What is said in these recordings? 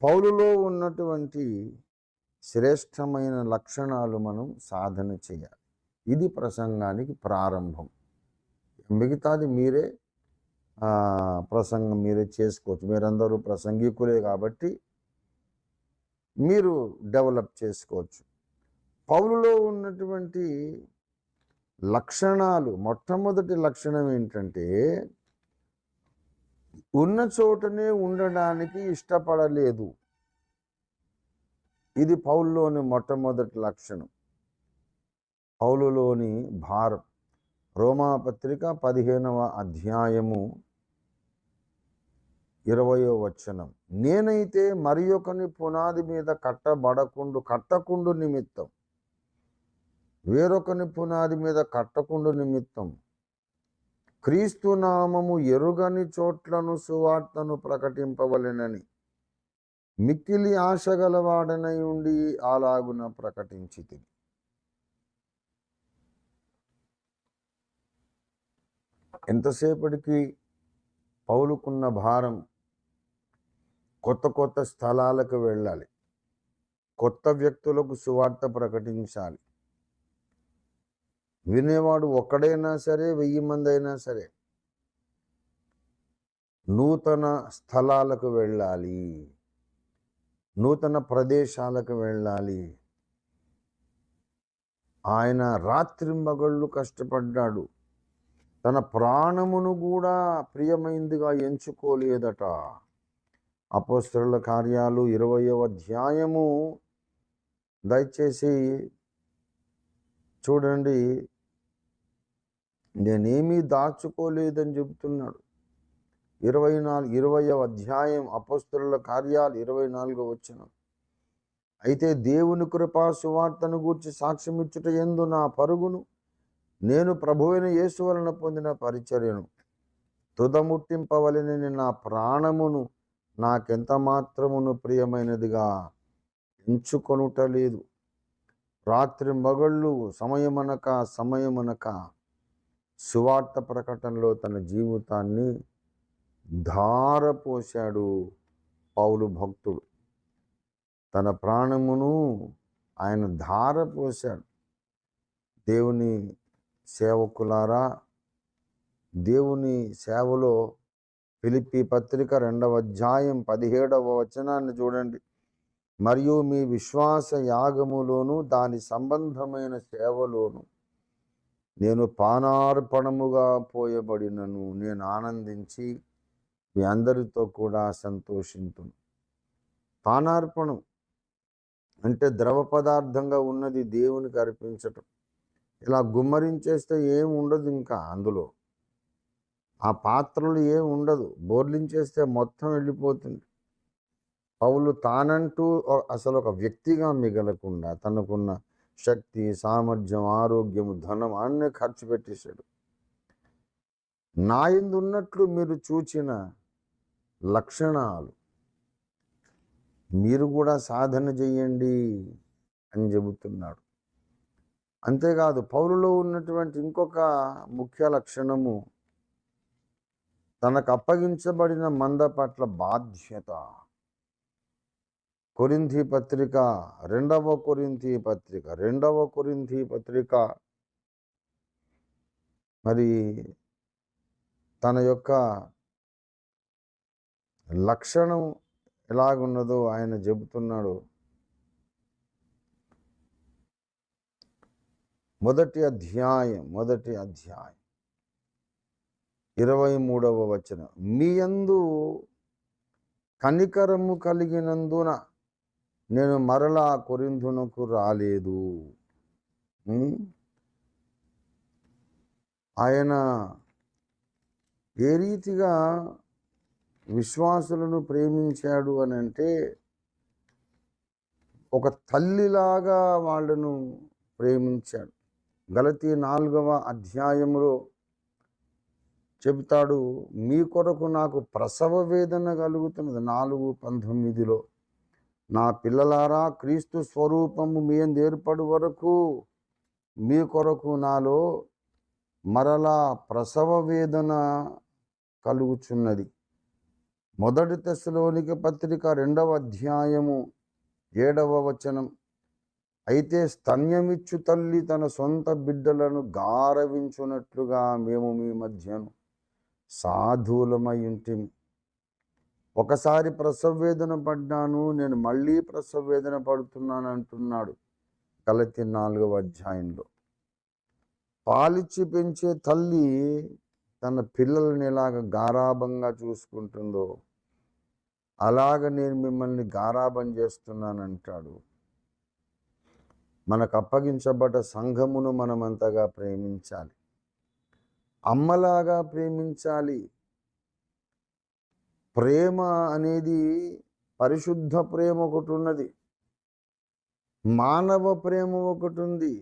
పౌలులో ఉన్నటువంటి శ్రేష్టమైన లక్షణాలు మనం సాధన చేయాలి. ఇది ప్రసంగానికి ప్రారంభం. మిగతాది మీరే ప్రసంగం మీరే చేసుకోవచ్చు. మీరందరూ ప్రసంగికులే కాబట్టి మీరు డెవలప్ చేసుకోవచ్చు. పౌలులో ఉన్నటువంటి లక్షణాలు, మొట్టమొదటి లక్షణం ఏంటంటే ఉన్న చోటనే ఉండడానికి ఇష్టపడలేదు. ఇది పౌలులోని మొట్టమొదటి లక్షణం, పౌలులోని భారం. రోమాపత్రిక 15వ అధ్యాయము 20వ వచనం, నేనైతే మరి ఒకని పునాది మీద కట్టకుండు నిమిత్తం, వేరొకని పునాది మీద కట్టకుండు నిమిత్తం క్రీస్తు నామము ఎరుగని చోట్లను సువార్తను ప్రకటింపవలెనని మిక్కిలి ఆశగలవాడనై ఉండి అలాగున ప్రకటించితిని. ఎంతసేపటికి పౌలుకున్న భారం, కొత్త స్థలాలకు వెళ్ళాలి, కొత్త వ్యక్తులకు సువార్త ప్రకటించాలి. వినేవాడు ఒక్కడైనా సరే, 1000 మంది అయినా సరే, నూతన స్థలాలకు వెళ్ళాలి, నూతన ప్రదేశాలకు వెళ్ళాలి. ఆయన రాత్రింబగళ్ళు కష్టపడ్డాడు. తన ప్రాణమును కూడా ప్రియమైందిగా ఎంచుకోలేదట. అపోస్తలుల కార్యాలు 20వ అధ్యాయము దయచేసి చూడండి. నేనేమీ దాచుకోలేదని చెబుతున్నాడు. 20వ అధ్యాయం అపోస్తలుల కార్యాలు 24వ వచనం, అయితే దేవుని కృపా సువార్తను గూర్చి సాక్ష్యమిచ్చుట యందు నా పరుగును, నేను ప్రభువైన యేసు వలన పొందిన పరిచర్యను తుదముట్టింపవలెనని నా ప్రాణమును నాకెంత మాత్రమును ప్రియమైనదిగా ఎంచుకొనుటలేదు. రాత్రి మగళ్ళు సమయమనక సువార్త ప్రకటనలో తన జీవితాన్ని ధారపోశాడు పౌలు భక్తుడు. తన ప్రాణమును ఆయన ధారపోశాడు. దేవుని సేవకులారా, దేవుని సేవలో ఫిలిప్పీ పత్రిక 2వ అధ్యాయం 17వ వచనాన్ని చూడండి. మరియు మీ విశ్వాస యాగములోను దాని సంబంధమైన సేవలోను నేను పానార్పణముగా పోయబడినను నేను ఆనందించి మీ అందరితో కూడా సంతోషింతును. పానార్పణం అంటే ద్రవ పదార్థంగా ఉన్నది దేవునికి అర్పించటం. ఇలా గుమ్మరించేస్తే ఏం ఉండదు, ఇంకా అందులో ఆ పాత్రలు ఏం ఉండదు, బోర్లించేస్తే మొత్తం వెళ్ళిపోతుంది. పౌలు తానంటూ అసలు ఒక వ్యక్తిగా మిగలకుండా తనకున్న శక్తి, సామర్థ్యం, ఆరోగ్యము, ధనం అన్నీ ఖర్చు పెట్టేశాడు. నా యందు ఉన్నట్లు మీరు చూచిన లక్షణాలు మీరు కూడా సాధన చేయండి అని చెబుతున్నాడు. అంతేకాదు, పౌలులో ఉన్నటువంటి ఇంకొక ముఖ్య లక్షణము, తనకు అప్పగించబడిన మంద పట్ల బాధ్యత. కొరింథీ పత్రిక 2వ కొరింథీ పత్రిక మరి తన యొక్క లక్షణం ఎలాగున్నదో ఆయన చెబుతున్నాడు. మొదటి అధ్యాయం 23వ వచనం, మీ యందు కనికరము కలిగినందున నేను మరలా కొరింథునకు రాలేదు. ఆయన ఏ రీతిగా విశ్వాసులను ప్రేమించాడు అని అంటే, ఒక తల్లిలాగా వాళ్ళను ప్రేమించాడు. గలతీ 4వ అధ్యాయంలో చెబుతాడు, మీ కొరకు నాకు ప్రసవ వేదన కలుగుతున్నది. 4:19, నా పిల్లలారా, క్రీస్తు స్వరూపము మీ యందు ఏర్పడు వరకు మీ కొరకు నాలో మరలా ప్రసవ వేదన కలుగుచున్నది. మొదటి తెస్సలోనిక పత్రిక 2వ అధ్యాయము 7వ వచనం. అయితే స్తన్యమిచ్చు తల్లి తన సొంత బిడ్డలను గారవించున్నట్లుగా మేము మీ మధ్యను సాధువులమై ఉంటిమి. ఒకసారి ప్రసవ వేదన పడ్డాను, నేను మళ్ళీ ప్రసవ వేదన పడుతున్నాను అంటున్నాడు గలతీ 4వ అధ్యాయంలో. పాలిచ్చి పెంచే తల్లి తన పిల్లల్ని ఎలాగ గారాబంగా చూసుకుంటుందో అలాగ నేను మిమ్మల్ని గారాబం చేస్తున్నానంటాడు. మనకు అప్పగించబడ్డ సంఘమును మనమంతగా ప్రేమించాలి, అమ్మలాగా ప్రేమించాలి. ప్రేమ అనేది పరిశుద్ధ ప్రేమ ఒకటి ఉన్నది, మానవ ప్రేమ ఒకటి ఉంది.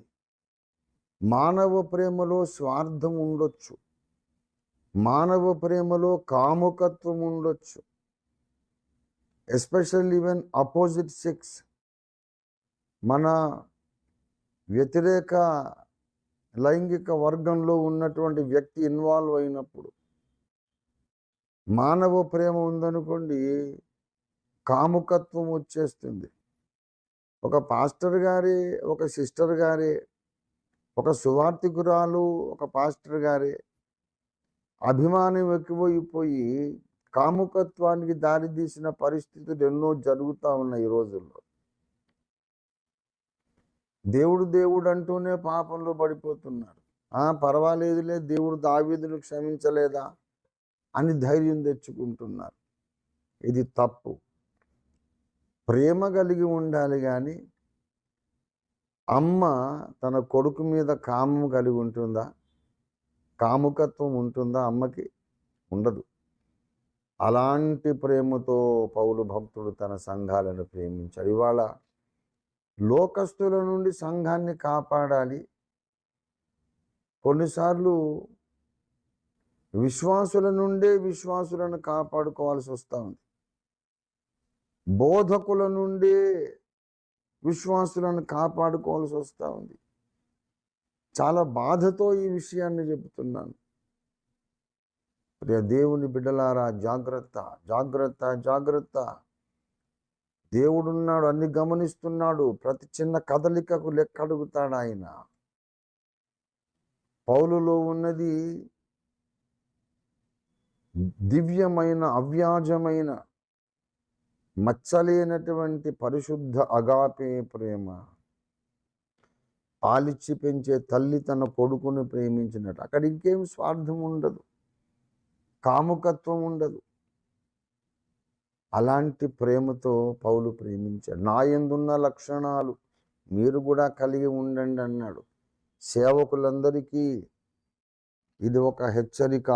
మానవ ప్రేమలో స్వార్థం ఉండొచ్చు, మానవ ప్రేమలో కాముకత్వం ఉండొచ్చు. ఎస్పెషల్లీ ఈవెన్ అపోజిట్ సెక్స్, మన వ్యతిరేక లైంగిక వర్గంలో ఉన్నటువంటి వ్యక్తి ఇన్వాల్వ్ అయినప్పుడు మానవ ప్రేమ ఉందనుకోండి, కాముకత్వం వచ్చేస్తుంది. ఒక పాస్టర్ గారి, ఒక సిస్టర్ గారి, ఒక సువార్థికురాలు, ఒక పాస్టర్ గారి అభిమానం ఎక్కువైపోయి కాముకత్వానికి దారితీసిన పరిస్థితులు ఎన్నో జరుగుతూ ఉన్నాయి ఈ రోజుల్లో. దేవుడు దేవుడు అంటూనే పాపంలో పడిపోతున్నారు. పర్వాలేదులే, దేవుడు దావీదును క్షమించలేదా అని ధైర్యం తెచ్చుకుంటున్నారు. ఇది తప్పు. ప్రేమ కలిగి ఉండాలి, కానీ అమ్మ తన కొడుకు మీద కామం కలిగి ఉంటుందా? కాముకత్వం ఉంటుందా? అమ్మకి ఉండదు. అలాంటి ప్రేమతో పౌలు భక్తుడు తన సంఘాలను ప్రేమించాడు. ఇవాళ లోకస్తుల నుండి సంఘాన్ని కాపాడాలి. కొన్నిసార్లు విశ్వాసుల నుండే విశ్వాసులను కాపాడుకోవాల్సి వస్తూ ఉంది. బోధకుల నుండే విశ్వాసులను కాపాడుకోవాల్సి వస్తూ ఉంది. చాలా బాధతో ఈ విషయాన్ని చెబుతున్నాను. ప్రియ దేవుని బిడ్డలారా, జాగ్రత్త, జాగ్రత్త, జాగ్రత్త. దేవుడున్నాడు, అన్ని గమనిస్తున్నాడు. ప్రతి చిన్న కదలికకు లెక్క అడుగుతాడు ఆయన. పౌలులో ఉన్నది దివ్యమైన, అవ్యాజమైన, మచ్చలేనటువంటి పరిశుద్ధ అగాపే ప్రేమ. పాలిచ్చి పెంచే తల్లి తన కొడుకును ప్రేమించినట్టు. అక్కడ ఇంకేం స్వార్థం ఉండదు, కాముకత్వం ఉండదు. అలాంటి ప్రేమతో పౌలు ప్రేమించాడు. నా యందున్న లక్షణాలు మీరు కూడా కలిగి ఉండండి అన్నాడు. సేవకులందరికీ ఇది ఒక హెచ్చరిక.